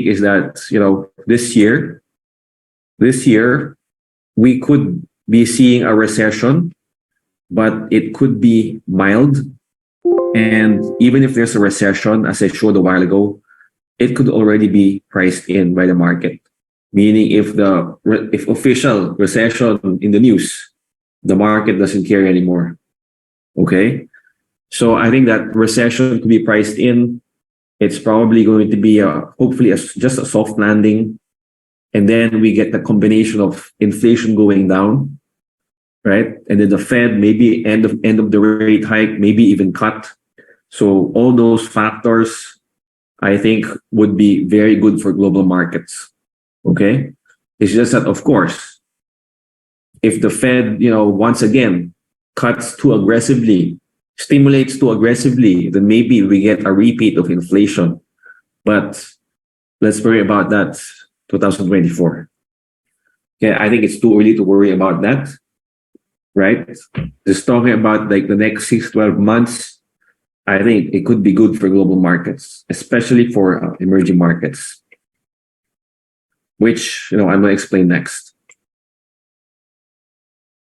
is that, this year we could be seeing a recession, but it could be mild. And even if there's a recession, as I showed a while ago, it could already be priced in by the market. Meaning, if official recession in the news, the market doesn't care anymore. Okay, so I think that recession could be priced in. It's probably going to be hopefully just a soft landing, and then we get the combination of inflation going down, right? And then the Fed maybe end of the rate hike, maybe even cut. So all those factors, I think, would be very good for global markets. Okay, it's just that, of course, if the Fed, once again cuts too aggressively, stimulates too aggressively, then maybe we get a repeat of inflation. But let's worry about that 2024. Okay, I think it's too early to worry about that, right? Just talking about like the next 6 to 12 months, I think it could be good for global markets, especially for emerging markets, which I'm going to explain next.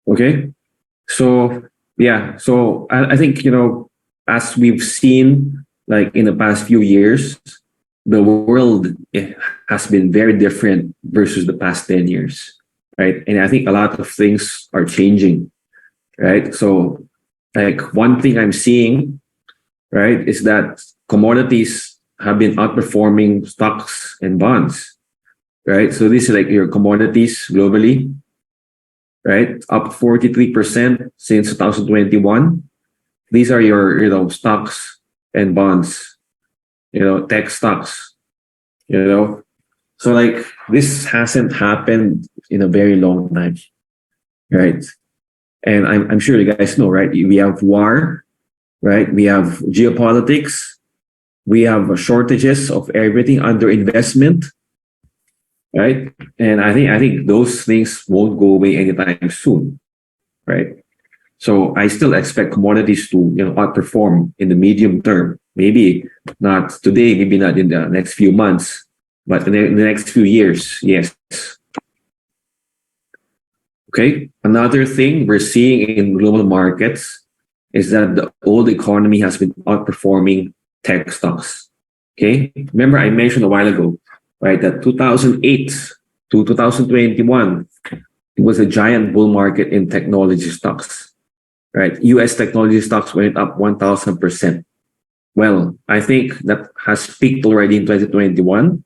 Okay, so yeah, so I think as we've seen, like in the past few years, the world has been very different versus the past 10 years, right? And I think a lot of things are changing, right? So like one thing I'm seeing, right, is that commodities have been outperforming stocks and bonds, right? So this is like your commodities globally, right? Up 43% since 2021. These are your, stocks and bonds, tech stocks, So like this hasn't happened in a very long time, right? And I'm sure you guys know, right? We have war, right? We have geopolitics. We have shortages of everything, under investment, right? And I think those things won't go away anytime soon, right? So I still expect commodities to outperform in the medium term. Maybe not today, maybe not in the next few months, but in the next few years, yes. Okay. Another thing we're seeing in global markets is that the old economy has been outperforming tech stocks. Okay. Remember I mentioned a while ago, right, that 2008 to 2021, it was a giant bull market in technology stocks, right? US technology stocks went up 1,000%. Well, I think that has peaked already in 2021.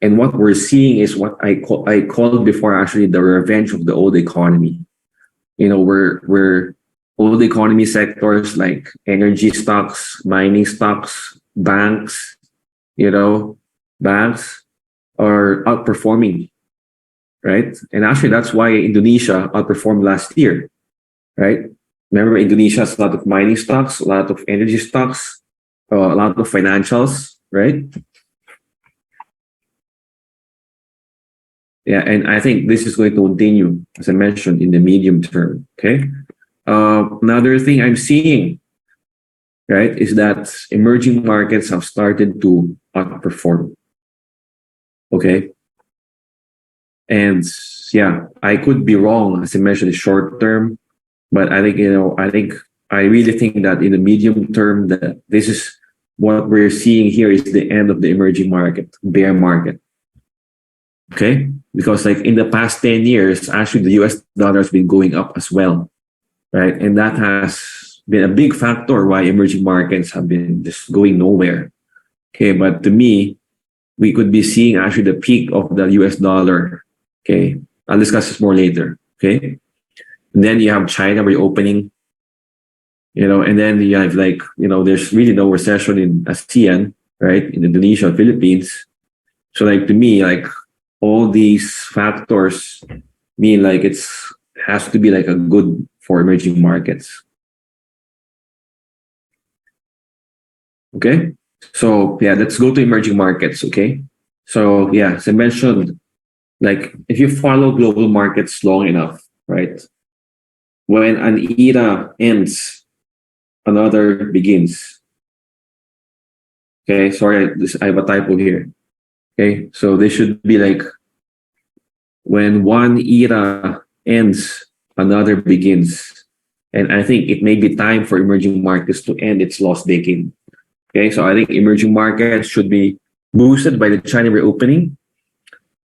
And what we're seeing is what I called before, actually, the revenge of the old economy. We're old economy sectors like energy stocks, mining stocks, banks, banks are outperforming, right? And actually, that's why Indonesia outperformed last year, right? Remember, Indonesia has a lot of mining stocks, a lot of energy stocks, a lot of financials, right? Yeah, and I think this is going to continue, as I mentioned, in the medium term. Okay. Another thing I'm seeing, right, is that emerging markets have started to outperform. Okay. And yeah, I could be wrong, as I mentioned, short term, but I think I really think that in the medium term, that this is what we're seeing here is the end of the emerging market, bear market. Okay, because like in the past 10 years, actually the US dollar has been going up as well, right? And that has been a big factor why emerging markets have been just going nowhere. Okay, but to me, we could be seeing actually the peak of the US dollar. Okay, I'll discuss this more later. Okay, and then you have China reopening, and then you have there's really no recession in ASEAN, right? In Indonesia, Philippines. So like to me, like all these factors mean like has to be like a good for emerging markets. Okay, so yeah, let's go to emerging markets. Okay, so yeah, as I mentioned, like if you follow global markets long enough, right, when an era ends, another begins. Okay, sorry, I have a typo here. Okay, so this should be like when one era ends, another begins. And I think it may be time for emerging markets to end its lost decade. Okay, so I think emerging markets should be boosted by the China reopening,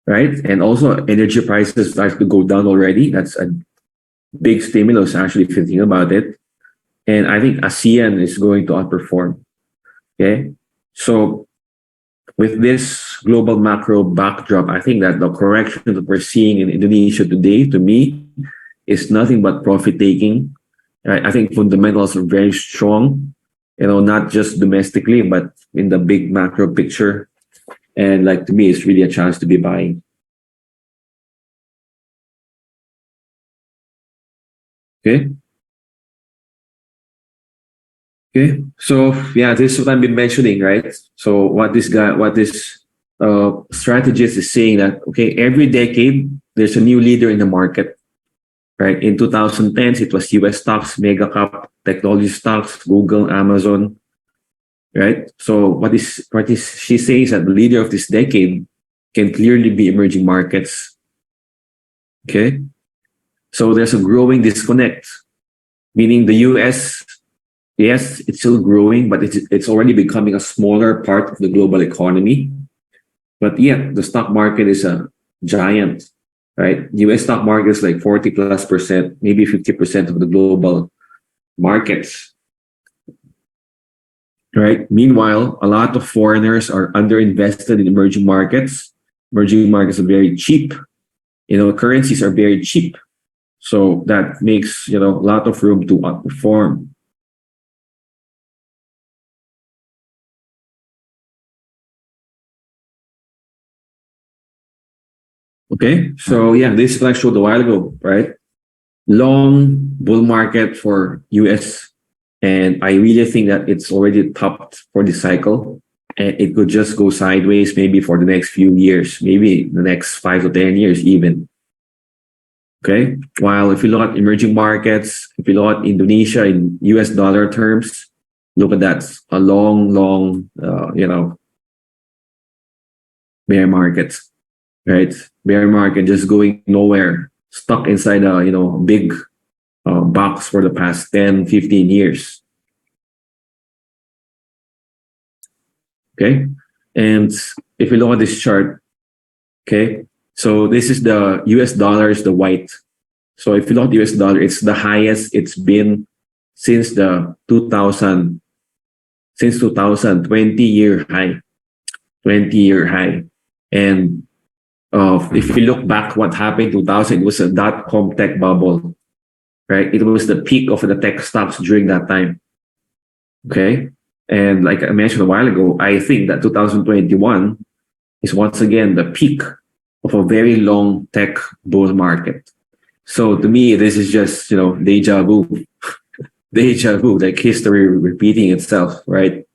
right? And also energy prices start to go down already. That's a big stimulus actually if you think about it. And I think ASEAN is going to outperform. Okay. So with this global macro backdrop, I think that the correction that we're seeing in Indonesia today, to me, is nothing but profit taking. I think fundamentals are very strong, not just domestically, but in the big macro picture. And like to me, it's really a chance to be buying. Okay. Okay. So yeah, this is what I've been mentioning, right? So what this strategist is saying that okay, every decade there's a new leader in the market, right? In 2010s, it was U.S. stocks, mega cap, technology stocks, Google, Amazon, right? So what is she says that the leader of this decade can clearly be emerging markets. Okay. So there's a growing disconnect, meaning the US, yes, it's still growing, but it's already becoming a smaller part of the global economy. But yet the stock market is a giant, right? US stock market is like 40+%, maybe 50% of the global markets, right? Meanwhile, a lot of foreigners are underinvested in emerging markets. Emerging markets are very cheap. Currencies are very cheap. So that makes, a lot of room to outperform. Okay. So yeah, this is what I showed a while ago, right? Long bull market for US. And I really think that it's already topped for the cycle. And it could just go sideways maybe for the next few years, maybe the next 5 to 10 years even. Okay. While if you look at emerging markets, if you look at Indonesia in US dollar terms, look at that, a long, bear market, right? Bear market just going nowhere, stuck inside a, big box for the past 10, 15 years. Okay. And if you look at this chart, okay, so this is the US dollar is the white. So if you look at US dollar, it's the highest it's been since the 2000, since 2020 year high, 20-year high. And if you look back, what happened in 2000, it was a dot-com tech bubble, right? It was the peak of the tech stocks during that time. Okay. And like I mentioned a while ago, I think that 2021 is once again the peak of a very long tech bull market. So to me, this is just, deja vu, deja vu, like history repeating itself, right?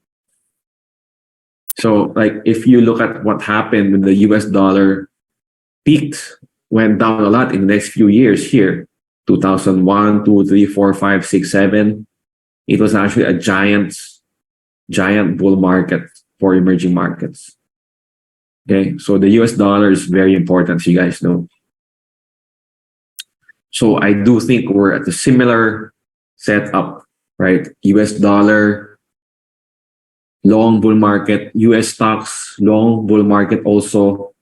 So like if you look at what happened when the US dollar peaked, went down a lot in the next few years here, 2001, 2, 3, 4, 5, 6, 7, it was actually a giant bull market for emerging markets. Okay, so the US dollar is very important, as you guys know. So I do think we're at a similar setup, right? US dollar, long bull market, US stocks, long bull market also,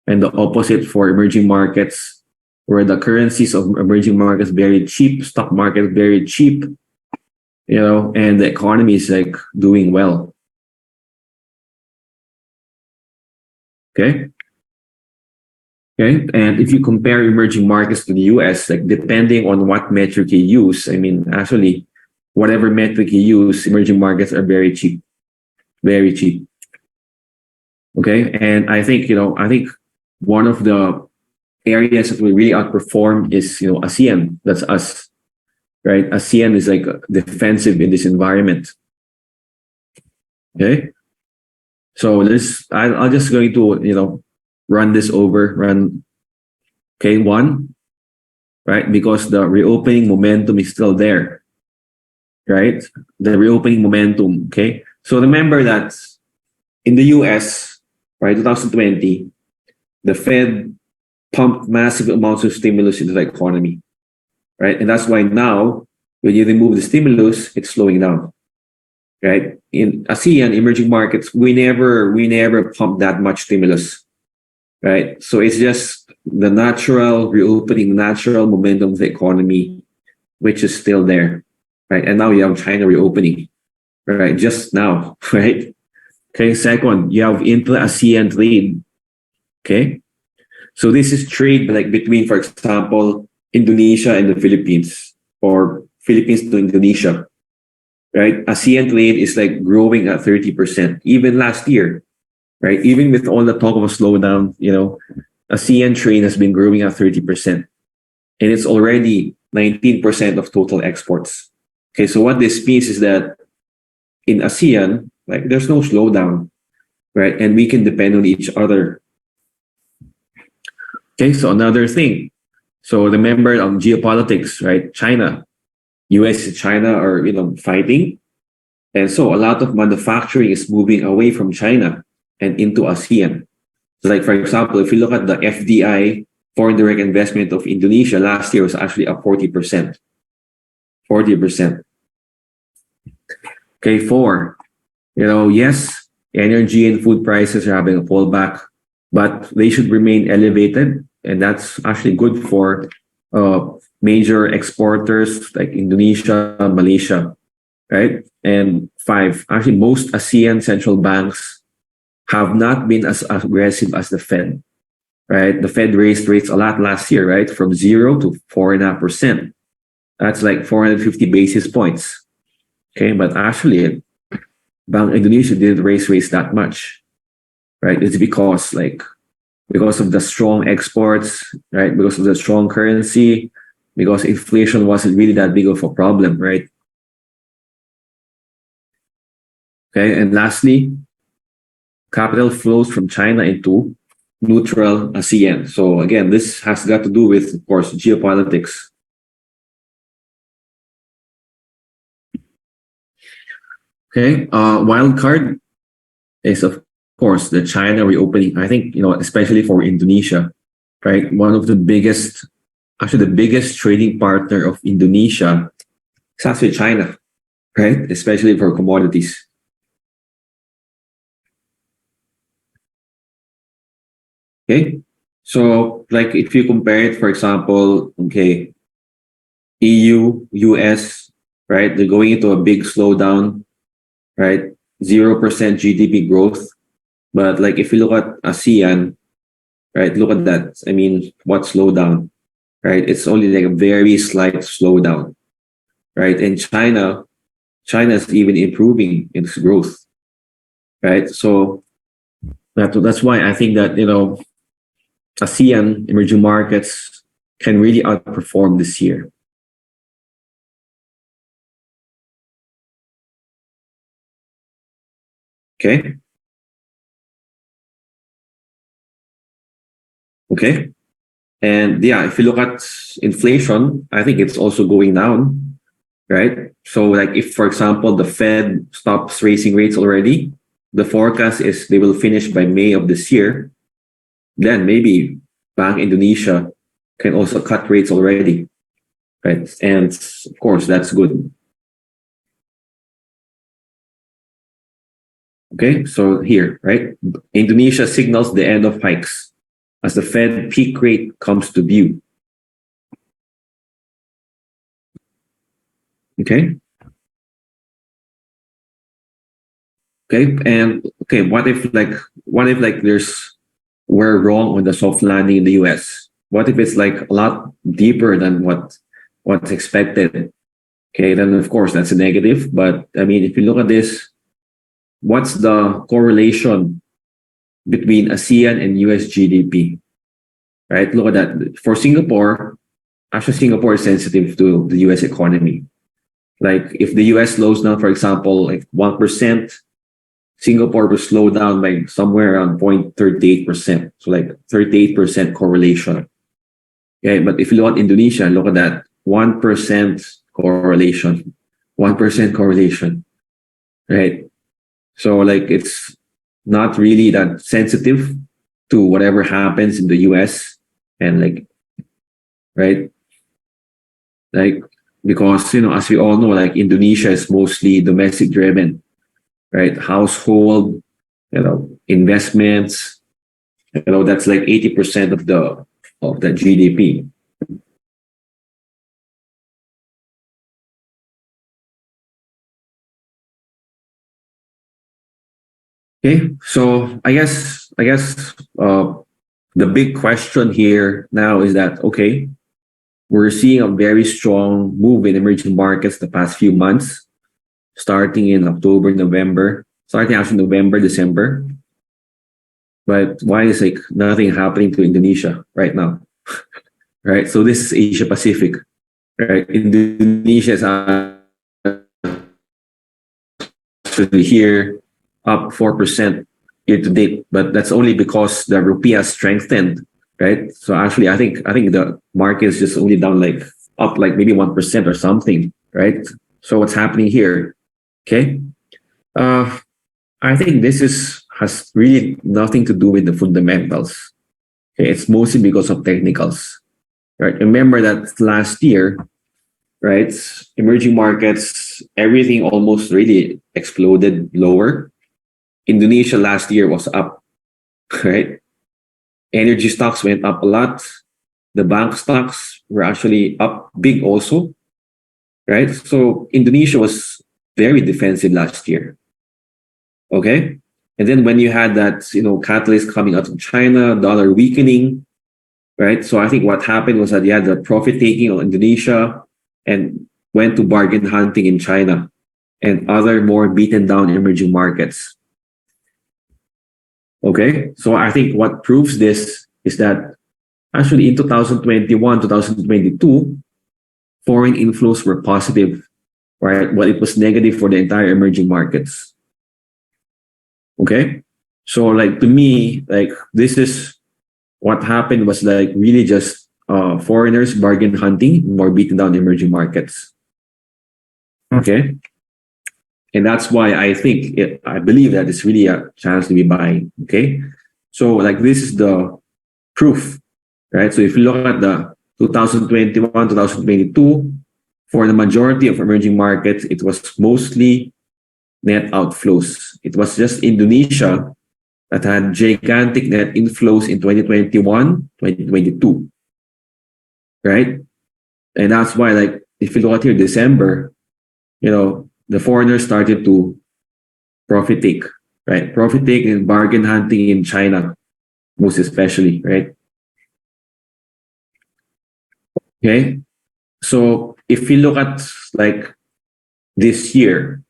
and the opposite for emerging markets, where the currencies of emerging markets very cheap, stock market very cheap, and the economy is like doing well. Okay. Okay. And if you compare emerging markets to the US, like depending on what metric you use, I mean, actually, whatever metric you use, emerging markets are very cheap, very cheap. Okay. And I think, one of the areas that we really outperform is, ASEAN. That's us, right? ASEAN is like defensive in this environment. Okay. So I'll just going to, run this over, okay, one, right? Because the reopening momentum is still there, right? The reopening momentum, okay? So remember that in the US, right? 2020, the Fed pumped massive amounts of stimulus into the economy, right? And that's why now, when you remove the stimulus, it's slowing down, right? In ASEAN, emerging markets, we never pump that much stimulus, right? So it's just the natural reopening, natural momentum of the economy, which is still there, right? And now you have China reopening, right? Just now, right? Okay. Second, you have intra-ASEAN trade. Okay. So this is trade like between, for example, Indonesia and the Philippines, or Philippines to Indonesia, right? ASEAN trade is like growing at 30%, even last year, right? Even with all the talk of a slowdown, ASEAN trade has been growing at 30%, and it's already 19% of total exports. Okay, so what this means is that in ASEAN, like there's no slowdown, right? And we can depend on each other. Okay, so another thing. So remember geopolitics, right? US and China are fighting. And so a lot of manufacturing is moving away from China and into ASEAN. So like, for example, if you look at the FDI, foreign direct investment of Indonesia last year was actually up 40%. 40%. Okay, four, yes, energy and food prices are having a pullback, but they should remain elevated. And that's actually good for major exporters like Indonesia, Malaysia, right? And five, actually, most ASEAN central banks have not been as aggressive as the Fed, right? The Fed raised rates a lot last year, right? From 0 to 4.5%. That's like 450 basis points. Okay, but actually, Bank Indonesia didn't raise rates that much, right? It's because of the strong exports, right? Because of the strong currency, because inflation wasn't really that big of a problem, right? Okay, and lastly, capital flows from China into neutral ASEAN. So again, this has got to do with, of course, geopolitics. Okay, wild card is of course the China reopening. I think especially for Indonesia, right? One of the biggest, actually the biggest trading partner of Indonesia is actually China, right? Especially for commodities. Okay, so like if you compare it, for example, okay, EU, US, right? They're going into a big slowdown, right? 0% GDP growth. But like if you look at ASEAN, right? Look at that. I mean, what slowdown, right? It's only like a very slight slowdown, right? And China's even improving in its growth, right? So that's why I think that ASEAN emerging markets can really outperform this year. Okay. Okay. And yeah, if you look at inflation, I think it's also going down, right? So like if, for example, the Fed stops raising rates already, the forecast is they will finish by May of this year, then maybe Bank Indonesia can also cut rates already, right? And of course, that's good. Okay, so here, right? Indonesia signals the end of hikes as the Fed peak rate comes to view. Okay. Okay, and okay, what if we're wrong on the soft landing in the US? What if it's like a lot deeper than what's expected? Okay, then of course that's a negative. But I mean, if you look at this, what's the correlation between ASEAN and US GDP? Right? Look at that. For Singapore, actually Singapore is sensitive to the US economy. Like if the US slows down, for example, like 1%, Singapore will slow down by somewhere around 0.38%. So like 38% correlation. Okay, but if you look at Indonesia, look at that. 1% correlation. 1% correlation. Right? So like it's not really that sensitive to whatever happens in the US and like, right? Like, because, as we all know, like Indonesia is mostly domestic driven, right? Household, investments, that's like 80% of the GDP. Okay, so I guess the big question here now is that, okay, we're seeing a very strong move in emerging markets the past few months, starting in October, November, starting actually November, December. But why is like nothing happening to Indonesia right now? Right. So this is Asia Pacific. Right. Indonesia is actually here up 4% year to date, but that's only because the rupiah strengthened. Right. So actually, I think the market is just only down like up like maybe 1% or something. Right. So what's happening here? Okay. Uh, I think this has really nothing to do with the fundamentals. Okay, it's mostly because of technicals, right? Remember that last year, right? Emerging markets, everything almost really exploded lower. Indonesia last year was up, right? Energy stocks went up a lot. The bank stocks were actually up big also, right? So Indonesia was very defensive last year. Okay. And then when you had that, catalyst coming out of China, dollar weakening, right? So I think what happened was that you had the profit taking of Indonesia and went to bargain hunting in China and other more beaten down emerging markets. Okay. So I think what proves this is that actually in 2021, 2022, foreign inflows were positive, right? But it was negative for the entire emerging markets. Okay. So like to me, like this is what happened was like really just foreigners bargain hunting more beaten down emerging markets. Okay. And that's why I believe that it's really a chance to be buying. Okay. So like this is the proof, right? So if you look at the 2021, 2022, for the majority of emerging markets, it was mostly net outflows. It was just Indonesia that had gigantic net inflows in 2021, 2022, right? And that's why, like, if you look at here, December, the foreigners started to profit take, right? Profit take and bargain hunting in China, most especially, right? Okay. So if you look at like this year,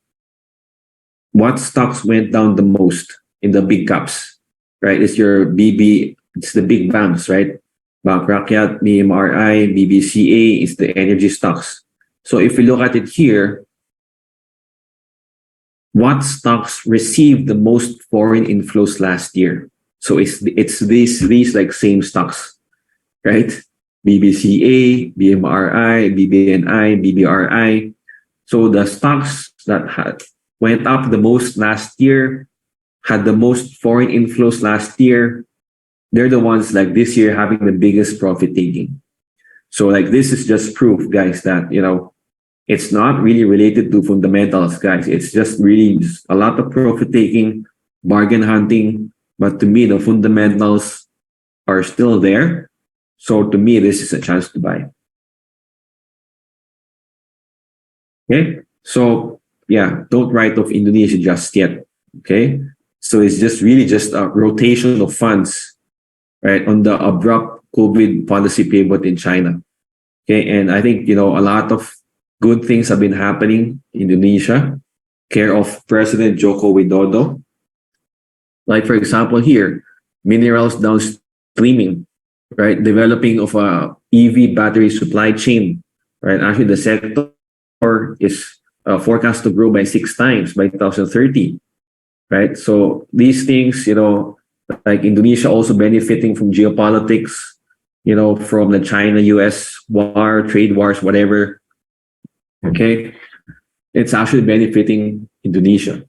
what stocks went down the most in the big caps, right? It's your BB, it's the big banks, right? Bank Rakyat, BMRI, BBCA is the energy stocks. So if you look at it here, what stocks received the most foreign inflows last year? So it's these like same stocks, right? BBCA, BMRI, BBNI, BBRI. So the stocks that went up the most last year, had the most foreign inflows last year, they're the ones like this year having the biggest profit taking. So like this is just proof, guys, that it's not really related to fundamentals, guys. It's just really just a lot of profit taking, bargain hunting. But to me, the fundamentals are still there. So to me, this is a chance to buy. Okay. So yeah, don't write off Indonesia just yet. Okay. So it's just really just a rotation of funds, right, on the abrupt COVID policy pivot in China. Okay. And I think, a lot of good things have been happening in Indonesia, care of President Joko Widodo. Like, for example, here, minerals downstreaming, right? Developing of a EV battery supply chain, right? Actually, the sector is forecast to grow by 6 times by 2030, right? So these things, like Indonesia also benefiting from geopolitics, from the China-US war, trade wars, whatever. Okay, it's actually benefiting Indonesia.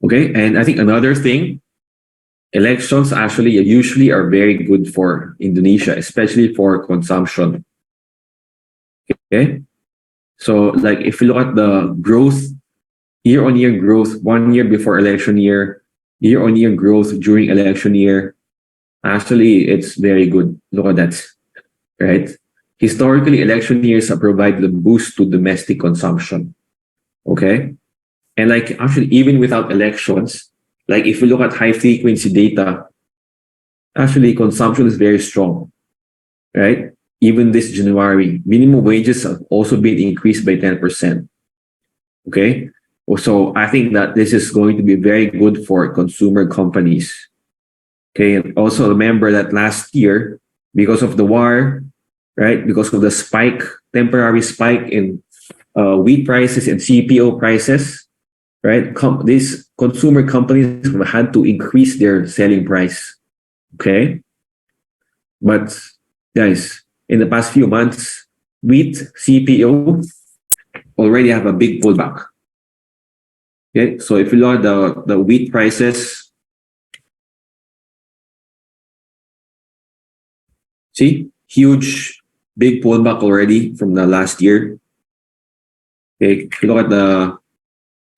Okay. And I think another thing, elections actually usually are very good for Indonesia, especially for consumption. Okay. So like if you look at the growth, year on year growth, 1 year before election year on year growth during election year, actually it's very good. Look at that. Right. Historically, election years have provided a boost to domestic consumption. Okay. And like actually, even without elections, like if you look at high frequency data, actually consumption is very strong, right? Even this January, minimum wages have also been increased by 10%. Okay. So I think that this is going to be very good for consumer companies. Okay. And also remember that last year, because of the war, right? Because of the temporary spike in wheat prices and CPO prices, right? These consumer companies had to increase their selling price. Okay. But guys, in the past few months, wheat CPO already have a big pullback. Okay. So if you look at the wheat prices, see, huge, big pullback already from the last year. Okay. If you look at the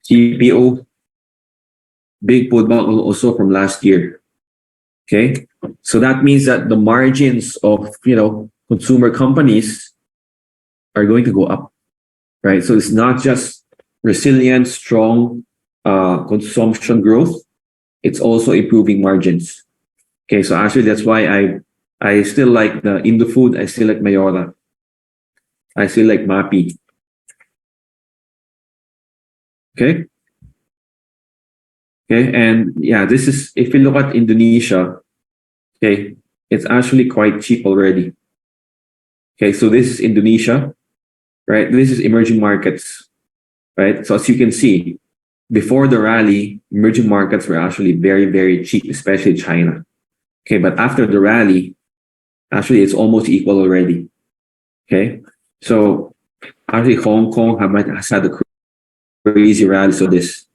CPO, big pullback also from last year. Okay. So that means that the margins of, consumer companies are going to go up, right? So it's not just resilient, strong consumption growth. It's also improving margins. Okay. So actually that's why I still like the Indofood. I still like Mayora. I still like Mapi. Okay. Okay. And yeah, this is, if you look at Indonesia, okay, it's actually quite cheap already. Okay. So this is Indonesia, right? This is emerging markets, right? So as you can see, before the rally, emerging markets were actually very, very cheap, especially China. Okay. But after the rally, actually it's almost equal already. Okay. So actually Hong Kong has had a crazy rally. So this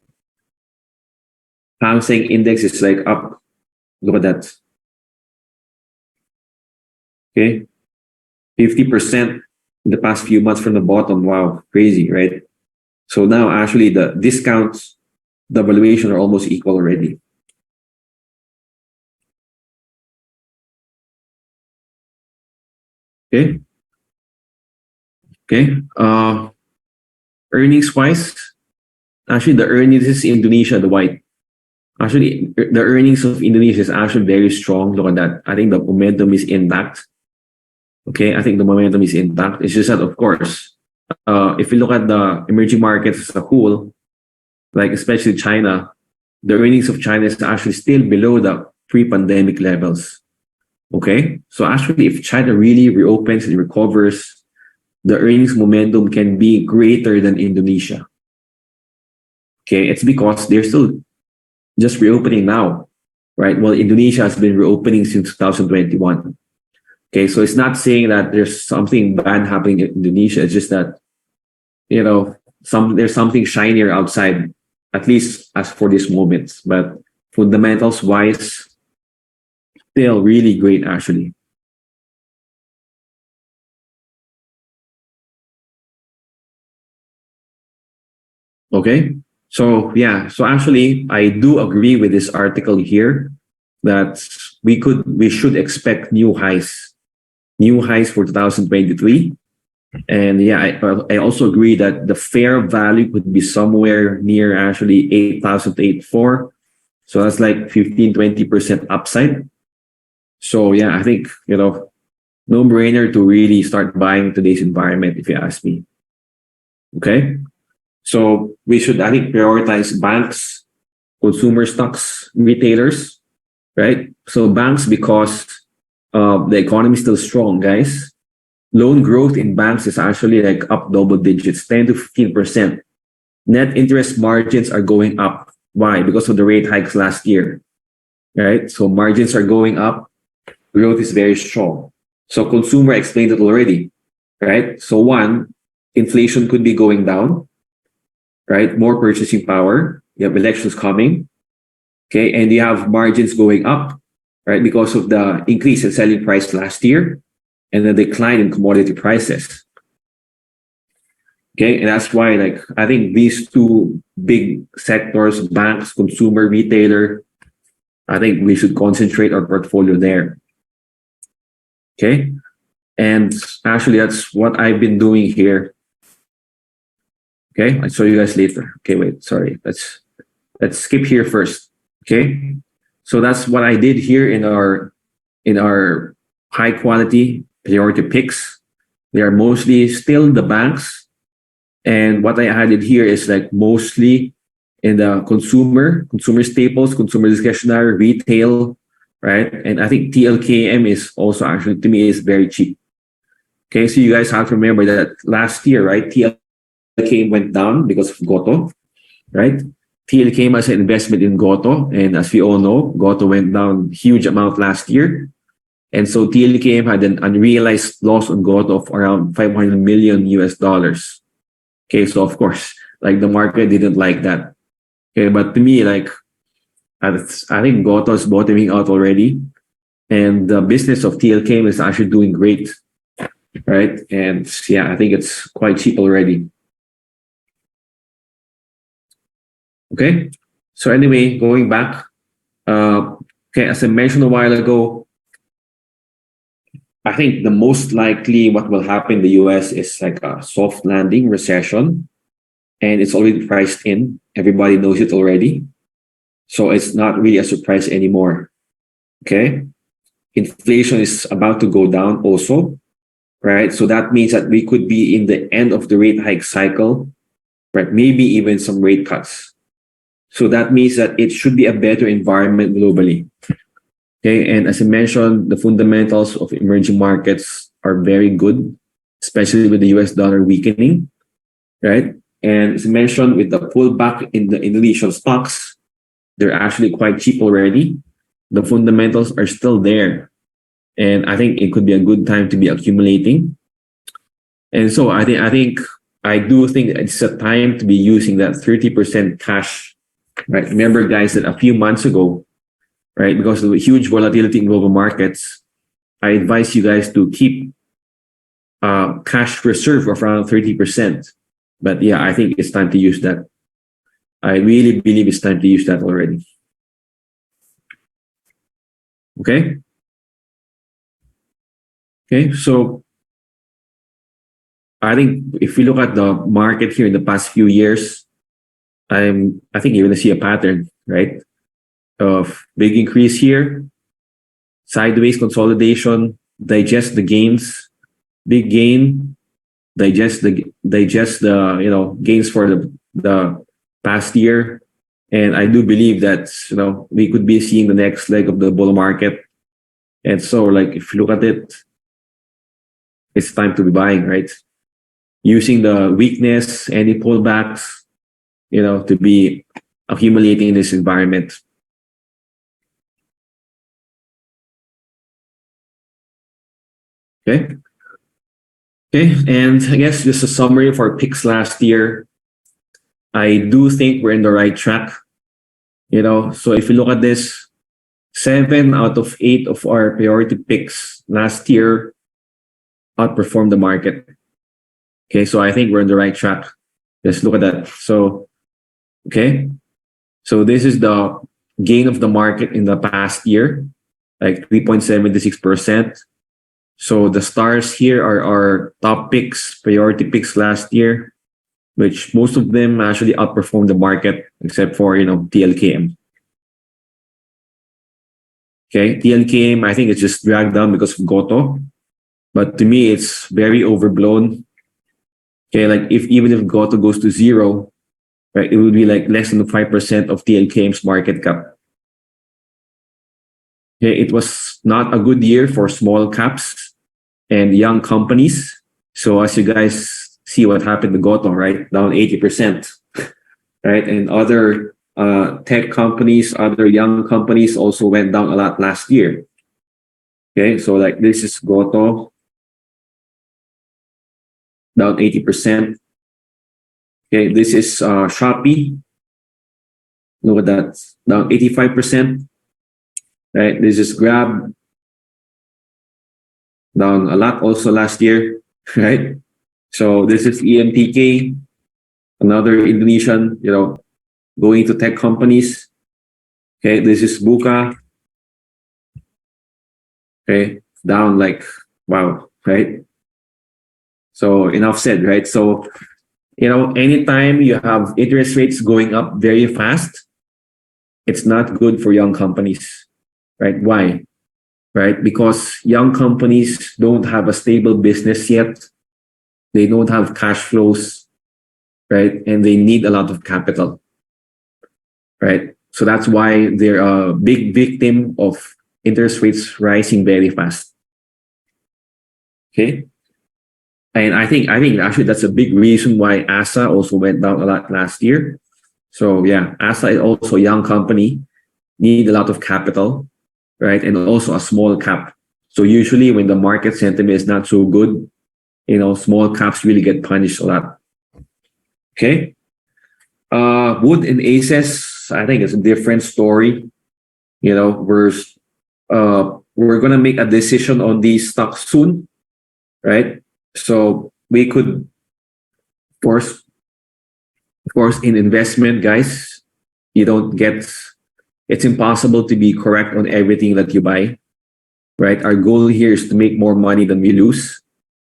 Hang Seng index is like up. Look at that. Okay. 50% in the past few months from the bottom. Wow. Crazy, right? So now actually the discounts, the valuation are almost equal already. Okay. Okay. Earnings wise, actually the earnings is Indonesia, the white. Actually, the earnings of Indonesia is actually very strong. Look at that. I think the momentum is intact. Okay, I think the momentum is intact. It's just that, of course, if you look at the emerging markets as a whole, like especially China, the earnings of China is actually still below the pre-pandemic levels. Okay, so actually, if China really reopens and recovers, the earnings momentum can be greater than Indonesia. Okay, it's because they're still just reopening now, right? Well, Indonesia has been reopening since 2021. Okay, so it's not saying that there's something bad happening in Indonesia. It's just that, there's something shinier outside, at least as for this moment. But fundamentals wise, still really great actually. Okay. So yeah, so actually I do agree with this article here that we should expect new highs for 2023. And yeah, I also agree that the fair value could be somewhere near actually 8,000 to 8,400. So that's like 15-20% upside. So yeah, I think, no brainer to really start buying today's environment, if you ask me. Okay. So we should, I think, prioritize banks, consumer stocks, retailers, right? So banks, because the economy is still strong, guys. Loan growth in banks is actually like up double digits, 10 to 15%. Net interest margins are going up. Why? Because of the rate hikes last year, right? So margins are going up. Growth is very strong. So consumer explained it already, right? So one, inflation could be going down, right? More purchasing power. you have elections coming, okay, and you have margins going up, right, because of the increase in selling price last year and the decline in commodity prices. Okay, and that's why, like, I think these two big sectors, banks, consumer, retailer, I think we should concentrate our portfolio there. Okay, and actually, that's what I've been doing here. Okay, I'll show you guys later. Okay, wait, sorry. Let's skip here first. Okay, so that's what I did here in our high quality priority picks. They are mostly still the banks, and what I added here is like mostly in the consumer staples, consumer discretionary, retail, right? And I think TLKM is also actually, to me, is very cheap. Okay, so you guys have to remember that last year, right? TLKM went down because of Goto, right? TLKM has an investment in Goto, and as we all know, Goto went down huge amount last year. And so TLKM had an unrealized loss on Goto of around 500 million US dollars. Okay, so of course, like the market didn't like that. Okay, but to me, like, I think Goto is bottoming out already, and the business of TLKM is actually doing great, right? And yeah, I think it's quite cheap already. Okay, so anyway, going back, okay, as I mentioned a while ago, I think the most likely what will happen in the US is like a soft landing recession, and it's already priced in. Everybody knows it already. So it's not really a surprise anymore. Okay. Inflation is about to go down also, right? So that means that we could be in the end of the rate hike cycle, right? Maybe even some rate cuts. So that means that it should be a better environment globally. Okay. And as I mentioned, the fundamentals of emerging markets are very good, especially with the US dollar weakening, right? And as I mentioned, with the pullback in the Indonesian stocks, they're actually quite cheap already. The fundamentals are still there. And I think it could be a good time to be accumulating. And so I do think it's a time to be using that 30% cash, right? Remember, guys, that a few months ago, right, because of the huge volatility in global markets, I advise you guys to keep cash reserve of around 30%. But yeah, I think it's time to use that. I really believe it's time to use that already. Okay. Okay. So I think if we look at the market here in the past few years, I think you're going to see a pattern, right? Of big increase here, sideways consolidation, digest the gains, big gain, digest the gains for the past year. And I do believe that we could be seeing the next leg of the bull market. And so, like, if you look at it, it's time to be buying, right? Using the weakness, any pullbacks, to be accumulating in this environment. Okay. Okay. And I guess just a summary of our picks last year. I do think we're in the right track. So if you look at this, 7 out of 8 of our priority picks last year outperformed the market. Okay, so I think we're on the right track. Let's look at that. So, okay. So this is the gain of the market in the past year, like 3.76%. So the stars here are our top picks, priority picks last year, which most of them actually outperformed the market except for, TLKM. Okay, TLKM, I think it's just dragged down because of Goto. But to me, it's very overblown. Okay, like even if Goto goes to zero, right, it would be like less than 5% of TLKM's market cap. Okay, it was not a good year for small caps and young companies. So as you guys see what happened to Goto, right, down 80%, right, and other tech companies, other young companies also went down a lot last year. Okay, so like this is Goto, down 80%. Okay, this is Shopee, Look at that, down 85%, right? This is Grab, down a lot also last year, right? So this is EMTK, another Indonesian, going to tech companies. Okay, this is Buka. Okay, down like, wow, right? So enough said, right? So, anytime you have interest rates going up very fast, it's not good for young companies, right? Why? Right? Because young companies don't have a stable business yet. They don't have cash flows, right? And they need a lot of capital, right? So that's why they're a big victim of interest rates rising very fast. Okay. And I think actually that's a big reason why ASA also went down a lot last year. So yeah, ASA is also a young company, need a lot of capital, right? And also a small cap. So usually when the market sentiment is not so good, small caps really get punished a lot. Okay. Wood and Aces, I think it's a different story. We're gonna make a decision on these stocks soon, right? So we could, of course, in investment, guys, you don't get. It's impossible to be correct on everything that you buy, right? Our goal here is to make more money than we lose,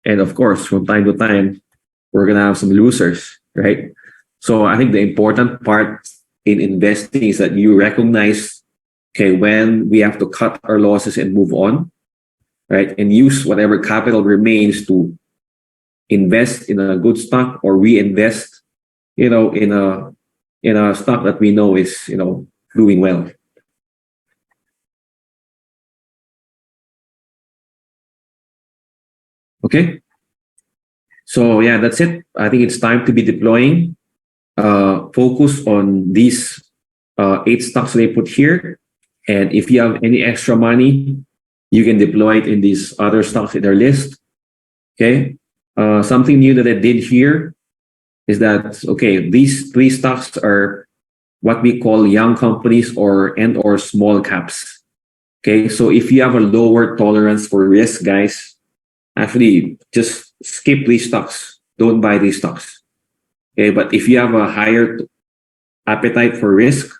and of course, from time to time, we're gonna have some losers, right? So I think the important part in investing is that you recognize, okay, when we have to cut our losses and move on, right? And use whatever capital remains to invest in a good stock or reinvest, in a stock that we know is, doing well. Okay. So yeah, that's it. I think it's time to be deploying. Focus on these eight stocks they put here. And if you have any extra money, you can deploy it in these other stocks in their list. Okay. Something new that I did here is that, okay, these three stocks are what we call young companies or small caps. Okay. So if you have a lower tolerance for risk, guys, actually just skip these stocks. Don't buy these stocks. Okay. But if you have a higher appetite for risk,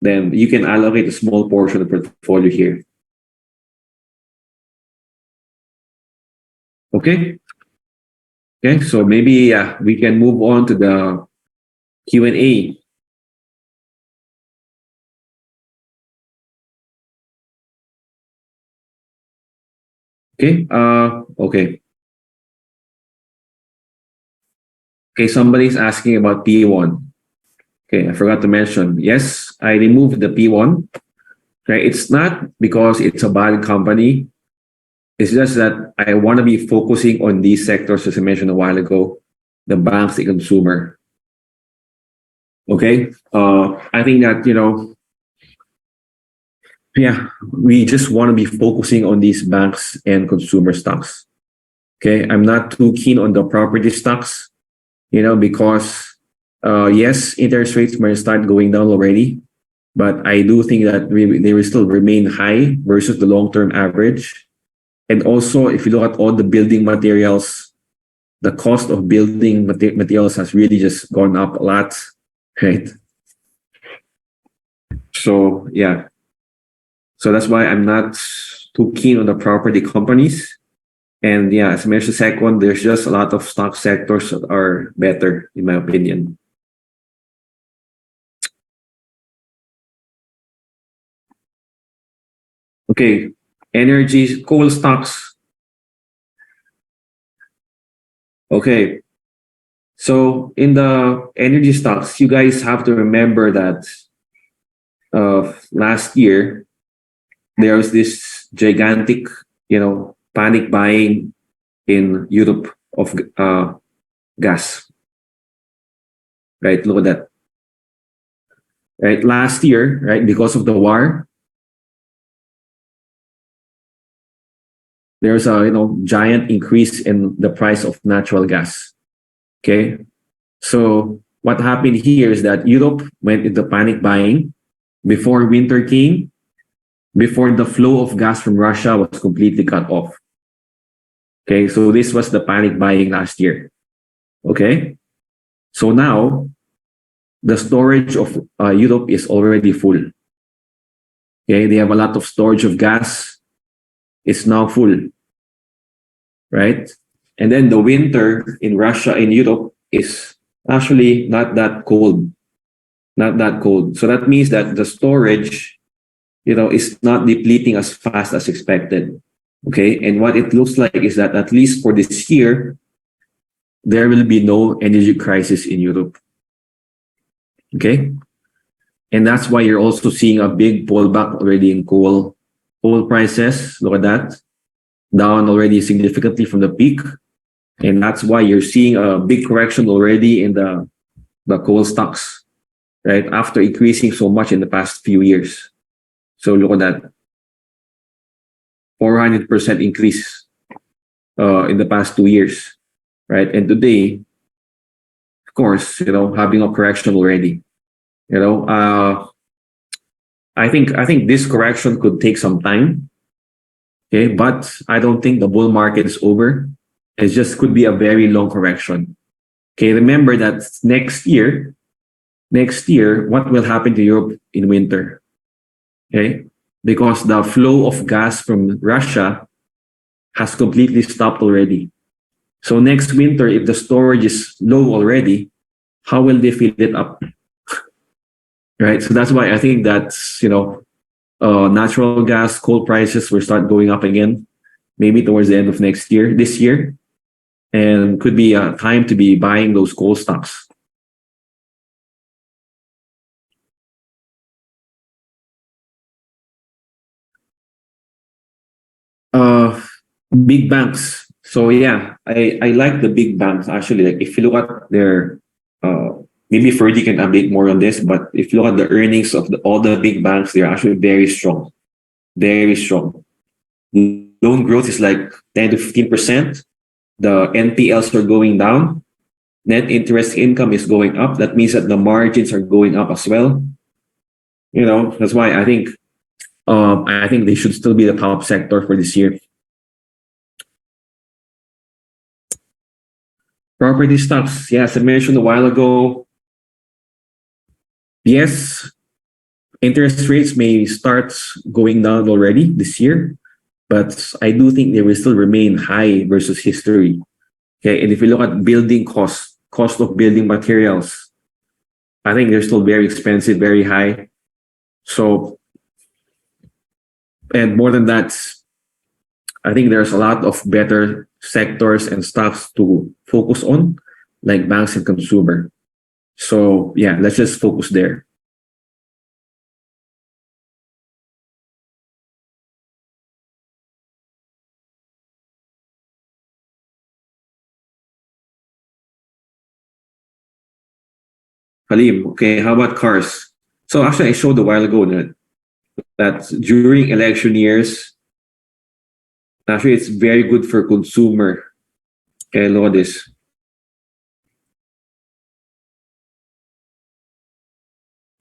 then you can allocate a small portion of the portfolio here. Okay. Okay. So maybe we can move on to the Q&A. Okay. Okay. Okay. Somebody's asking about P1. Okay. I forgot to mention. Yes, I removed the P1. Okay. It's not because it's a bad company. It's just that I want to be focusing on these sectors, as I mentioned a while ago, the banks, the consumer. Okay. I think that, yeah, we just want to be focusing on these banks and consumer stocks. Okay. I'm not too keen on the property stocks, because yes, interest rates might start going down already, but I do think that they will still remain high versus the long-term average. And also, if you look at all the building materials, the cost of building materials has really just gone up a lot, right? So yeah, so that's why I'm not too keen on the property companies. And yeah, as I mentioned, second, there's just a lot of stock sectors that are better, in my opinion. Okay, energy, coal stocks. Okay, so in the energy stocks, you guys have to remember that last year there was this gigantic, panic buying in Europe of gas. Right, look at that. Right, last year, right, because of the war, there's a giant increase in the price of natural gas. Okay, so what happened here is that Europe went into panic buying before winter came, before the flow of gas from Russia was completely cut off. Okay, so this was the panic buying last year. Okay, so now the storage of Europe is already full. Okay, they have a lot of storage of gas. It's now full, right? And then the winter in Russia, in Europe, is actually not that cold. Not that cold. So that means that the storage, is not depleting as fast as expected. Okay. And what it looks like is that at least for this year, there will be no energy crisis in Europe. Okay. And that's why you're also seeing a big pullback already in coal prices. Look at that. Down already significantly from the peak. And that's why you're seeing a big correction already in the coal stocks, right? After increasing so much in the past few years. So look at that. 400% increase in the past 2 years, right? And today, of course, having a correction already. I think this correction could take some time. Okay, but I don't think the bull market is over. It just could be a very long correction. Okay, remember that next year, what will happen to Europe in winter? Okay, because the flow of gas from Russia has completely stopped already. So next winter, if the storage is low already, how will they fill it up? Right. So that's why I think that natural gas, coal prices will start going up again, maybe towards the end of this year, and could be a time to be buying those coal stocks. Big banks. So yeah, I like the big banks actually. Like if you look at their maybe Ferdy can update more on this, but if you look at the earnings of all the big banks, they're actually very strong. Very strong. Loan growth is like 10 to 15%. The NPLs are going down. Net interest income is going up. That means that the margins are going up as well. That's why I think they should still be the top sector for this year. Property stocks. Yeah, as I mentioned a while ago, yes, interest rates may start going down already this year, but I do think they will still remain high versus history. Okay, and if you look at building cost of building materials, I think they're still very expensive, very high. So, and more than that, I think there's a lot of better sectors and stocks to focus on, like banks and consumer. So yeah, let's just focus there. Halim, okay, how about cars? So actually, I showed a while ago that during election years, actually it's very good for consumer. Okay, look at this.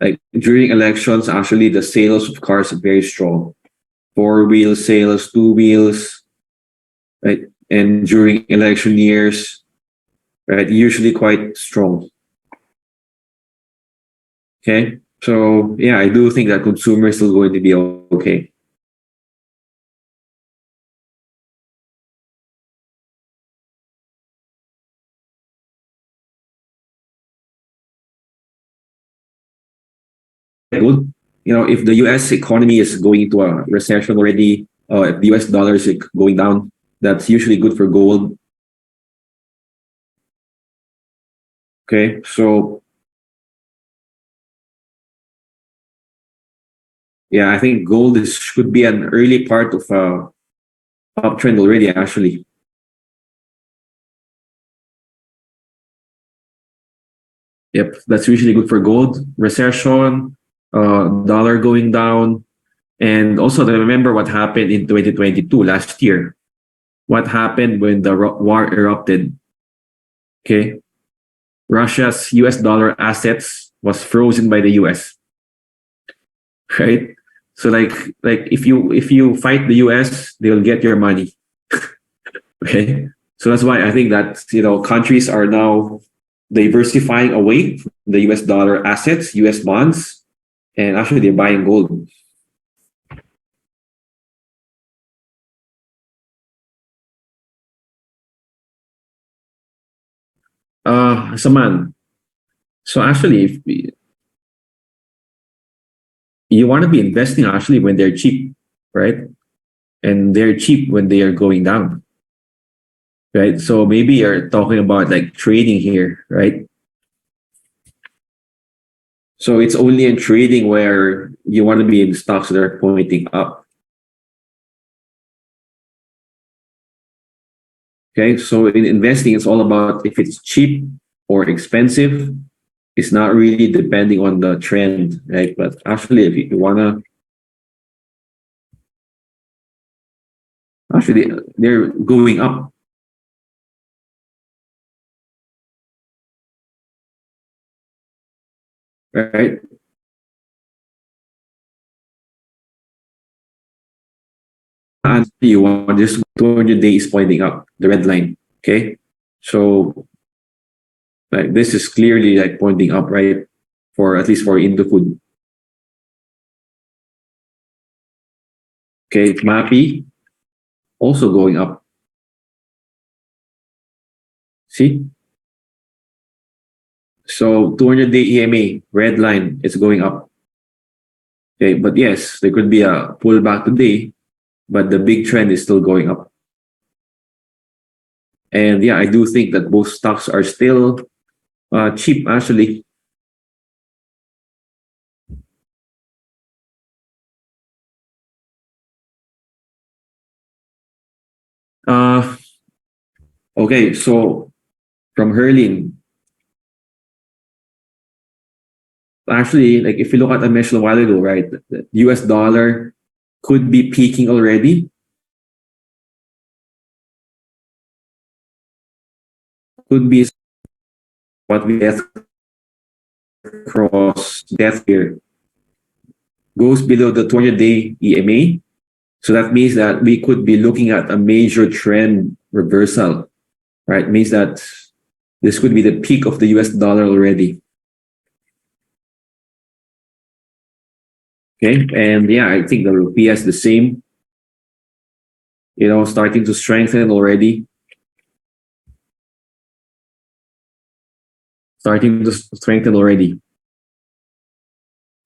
Like during elections, actually the sales of cars are very strong. 4-wheel sales, 2 wheels, right? And during election years, right, usually quite strong. Okay, so yeah, I do think that consumer is still going to be okay. Good. If the U.S. economy is going into a recession already, if the U.S. dollar is going down, that's usually good for gold. Okay, so yeah, I think gold should be an early part of a uptrend already. Actually, yep, that's usually good for gold. Recession, dollar going down, and also remember what happened in 2022 last year. What happened when the war erupted? Okay, Russia's US dollar assets was frozen by the US, right? So like if you fight the US, they'll get your money. Okay. So that's why I think that countries are now diversifying away from the US dollar assets, US bonds, and actually they're buying gold. Saman. So actually, if you want to be investing actually when they're cheap, right? And they're cheap when they are going down, right? So maybe you're talking about like trading here, right? So it's only in trading where you want to be in stocks that are pointing up. Okay, so in investing, it's all about if it's cheap or expensive. It's not really depending on the trend, right? But actually, if you wanna, actually they're going up, right? And you want this 200 days pointing up, the red line. Okay, so like this is clearly like pointing up, right? For at least for Indofood. Okay, MAPI also going up. See, so 200-day EMA red line is going up. Okay, but yes, there could be a pullback today, but the big trend is still going up. And yeah, I do think that both stocks are still cheap actually. Uh, okay, so from Herlin, actually, like if you look at I mentioned a while ago, right, the US dollar could be peaking already, could be what we have across death here goes below the 200-day EMA. So that means that we could be looking at a major trend reversal, right? It means that this could be the peak of the US dollar already. Okay. And yeah, I think the rupiah is the same, starting to strengthen already, starting to strengthen already.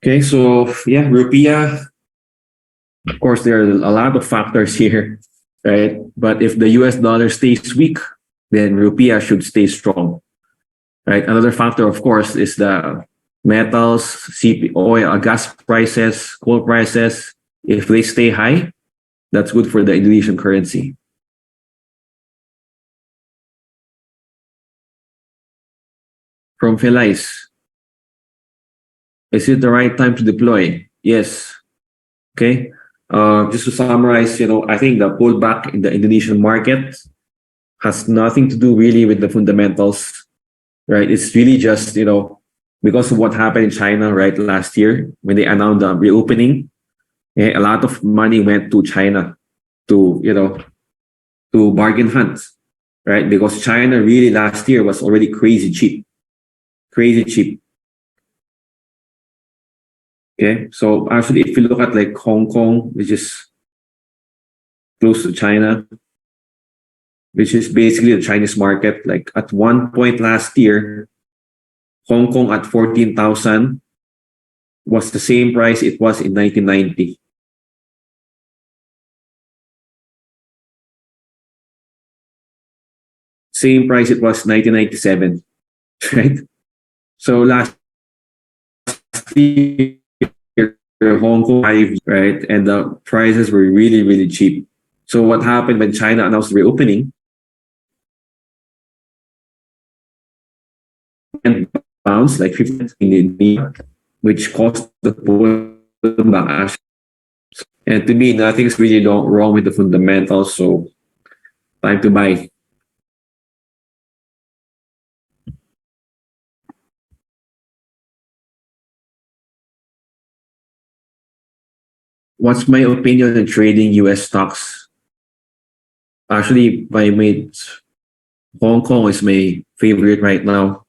Okay. So yeah, rupiah, of course, there are a lot of factors here, right? But if the US dollar stays weak, then rupiah should stay strong, right? Another factor, of course, is the metals, oil, gas prices, coal prices. If they stay high, that's good for the Indonesian currency. From Felice, is it the right time to deploy? Yes. Okay. Just to summarize, I think the pullback in the Indonesian market has nothing to do really with the fundamentals, right? It's really just, because of what happened in China, right, last year when they announced the reopening, a lot of money went to China to, to bargain hunt, right? Because China really last year was already crazy cheap. Okay. So actually, if you look at like Hong Kong, which is close to China, which is basically the Chinese market, like at one point last year, Hong Kong at 14,000 was the same price it was in 1990. Same price it was 1997, right? So last year, Hong Kong, right? And the prices were really, really cheap. So what happened when China announced reopening and bounced like 50 in India, which caused the pullback. And to me, nothing's really wrong with the fundamentals. So time to buy. what's my opinion on trading US stocks? Actually, my mate, Hong Kong is my favorite right now.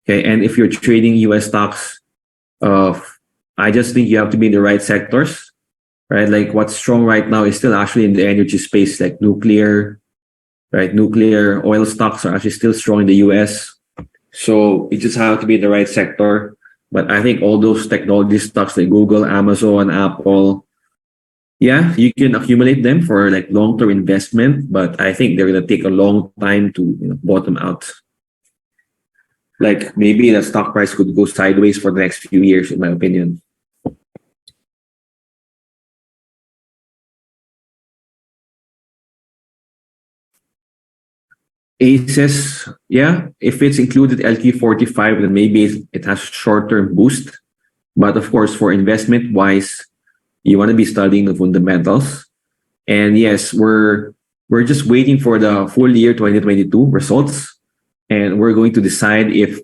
Okay, and if you're trading US stocks, uh, I just think you have to be in the right sectors, right? Like what's strong right now is still actually in the energy space, like nuclear, right? Nuclear oil stocks are actually still strong in the US. So you just have to be in the right sector. But I think all those technology stocks like Google, Amazon, Apple, yeah, you can accumulate them for like long-term investment, but I think they're gonna take a long time to bottom out. Like maybe the stock price could go sideways for the next few years, in my opinion. ACES, yeah, if it's included LQ45, then maybe it has short-term boost. But of course, for investment wise, you want to be studying the fundamentals. And yes, we're just waiting for the full year 2022 results, and we're going to decide if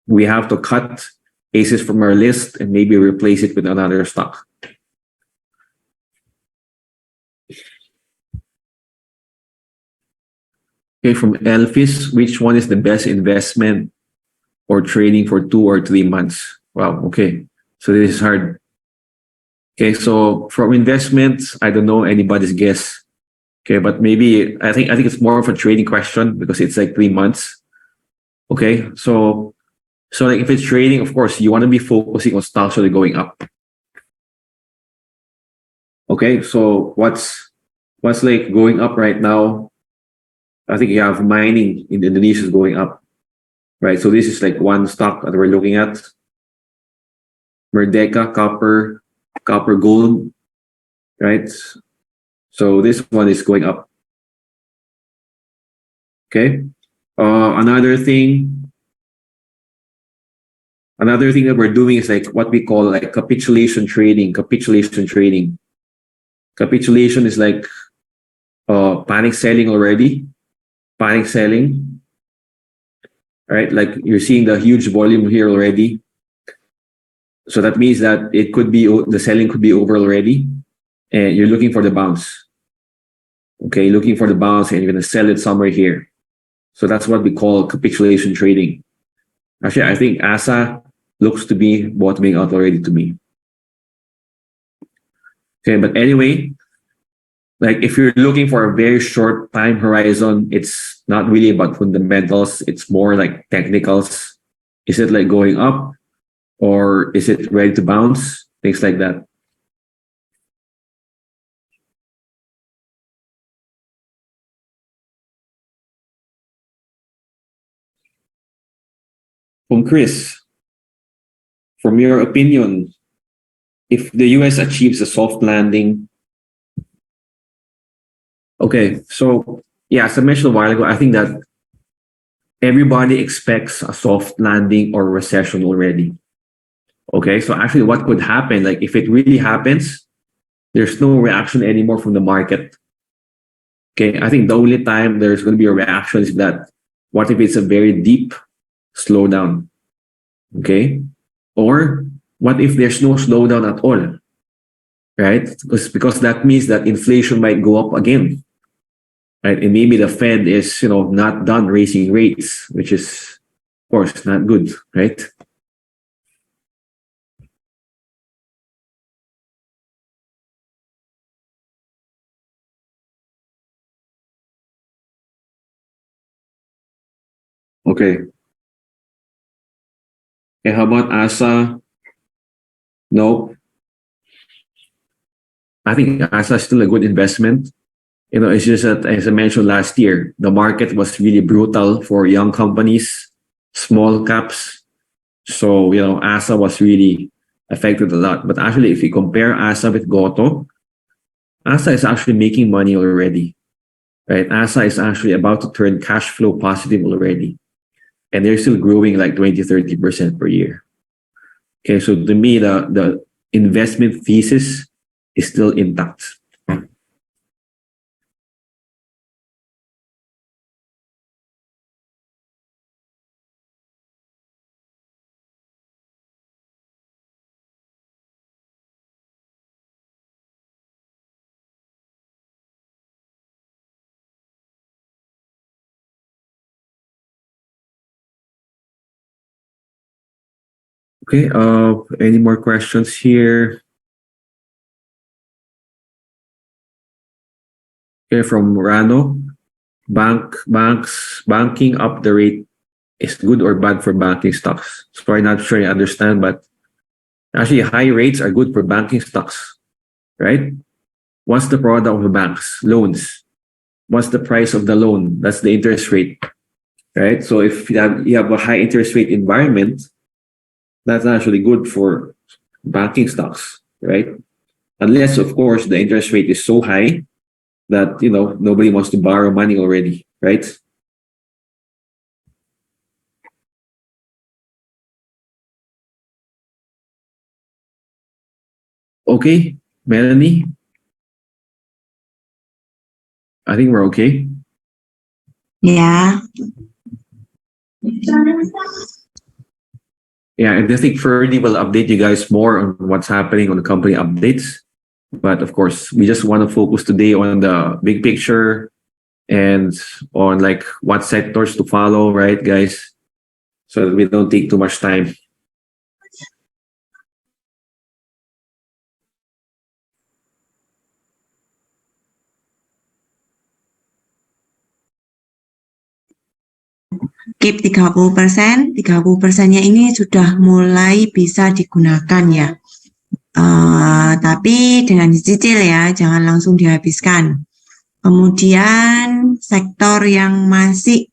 we have to cut ACES from our list and maybe replace it with another stock. Okay, from Elfis, which one is the best investment or trading for 2 or 3 months? Wow, okay. So this is hard. Okay, so from investments, I don't know anybody's guess. Okay, but maybe I think it's more of a trading question because it's like 3 months. Okay, so like if it's trading, of course you want to be focusing on stocks that are going up. Okay, so what's like going up right now? I think you have mining in Indonesia is going up, right? So this is like one stock that we're looking at. Merdeka, copper, gold, right? So this one is going up. Okay. Another thing that we're doing is like what we call like capitulation trading. Capitulation is like panic selling already. Panic selling, right? Like you're seeing the huge volume here already. So that means that it could be the selling could be over already, and you're looking for the bounce. Okay, looking for the bounce, and you're gonna sell it somewhere here. So that's what we call capitulation trading. Actually, I think ASA looks to be bottoming out already to me. Okay, but anyway, like if you're looking for a very short time horizon, it's not really about fundamentals. It's more like technicals. Is it like going up or is it ready to bounce? Things like that. From Chris, from your opinion, if the US achieves a soft landing, okay, so yeah, as I mentioned a while ago, I think that everybody expects a soft landing or recession already. Okay, so actually, what could happen, like if it really happens, there's no reaction anymore from the market. Okay, I think the only time there's going to be a reaction is that what if it's a very deep slowdown? Okay, or what if there's no slowdown at all? Right, because that means that inflation might go up again, right? And maybe the Fed is not done raising rates, which is of course not good, right? Okay. Okay, how about ASA? No, I think ASA is still a good investment. It's just that, as I mentioned last year, the market was really brutal for young companies, small caps. So, ASA was really affected a lot. But actually, if you compare ASA with Goto, ASA is actually making money already, right? ASA is actually about to turn cash flow positive already. And they're still growing like 20-30% per year. Okay, so to me, the investment thesis is still intact. Okay, any more questions here? Okay, from Rano. Banking up the rate is good or bad for banking stocks? So I'm not sure I understand, but actually high rates are good for banking stocks, right? What's the product of the banks? Loans. What's the price of the loan? That's the interest rate, right? So if you have a high interest rate environment, that's actually good for banking stocks, right? Unless, of course, the interest rate is so high that nobody wants to borrow money already, right? Okay, Melanie, I think we're okay. Yeah. Yeah, and I think Ferdy will update you guys more on what's happening on the company updates. But of course, we just want to focus today on the big picture and on like what sectors to follow, right, guys? So that we don't take too much time. Keep 30%, 30%-nya ini sudah mulai bisa digunakan ya. Tapi dengan dicicil ya, jangan langsung dihabiskan. Kemudian sektor yang masih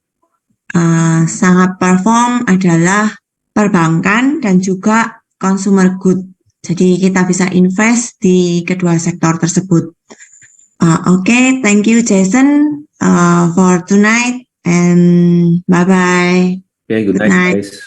sangat perform adalah perbankan dan juga consumer good. Jadi kita bisa invest di kedua sektor tersebut. Okay, thank you Jason for tonight and bye-bye. Okay, good night, guys.